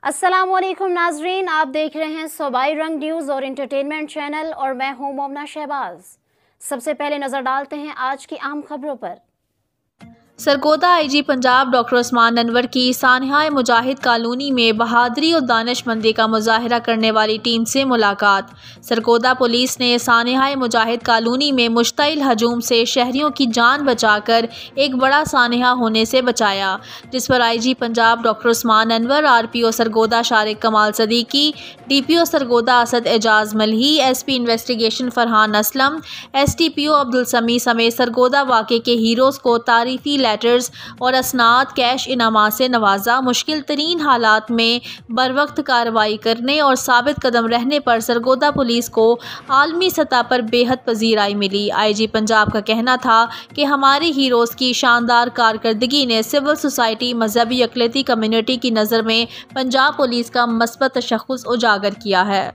अस्सलामुअलैकुम नाजरीन, आप देख रहे हैं सूबाई रंग न्यूज़ और इंटरटेनमेंट चैनल और मैं हूं मोमना शहबाज। सबसे पहले नज़र डालते हैं आज की अहम खबरों पर। सरगोदा आईजी पंजाब डॉक्टर उस्मान अनवर की सानहा मुजाहिद कॉलोनी में बहादुरी और दानिशमंदी का मुजाहरा करने वाली टीम से मुलाकात। सरगोदा पुलिस ने सानहा मुजाहिद कॉलोनी में मुश्तइल हजूम से शहरियों की जान बचाकर एक बड़ा सानहा होने से बचाया, जिस पर IG Punjab doctor Usman Anwar, RPO Sargodha Shariq कमाल Siddiqui, DPO Sargodha Asad Ejaz मलही, SP investigation Farhan Aslam, STPO Abdul समी समेत सरगोदा वाक़े के हीरोज़ को तारीफ़ी लेटर्स और असनाद कैश इनामात से नवाजा। मुश्किल तरीन हालात में बर वक्त कार्रवाई करने और साबित कदम रहने पर सरगोदा पुलिस को आलमी सतह पर बेहद पजीराई मिली। आईजी पंजाब का कहना था कि हमारे हीरोज़ की शानदार कारकर्दगी ने सिविल सोसाइटी, मजहबी अक़लियती कम्यूनिटी की नज़र में पंजाब पुलिस का मस्बत तशख़्ख़ुस उजागर किया है।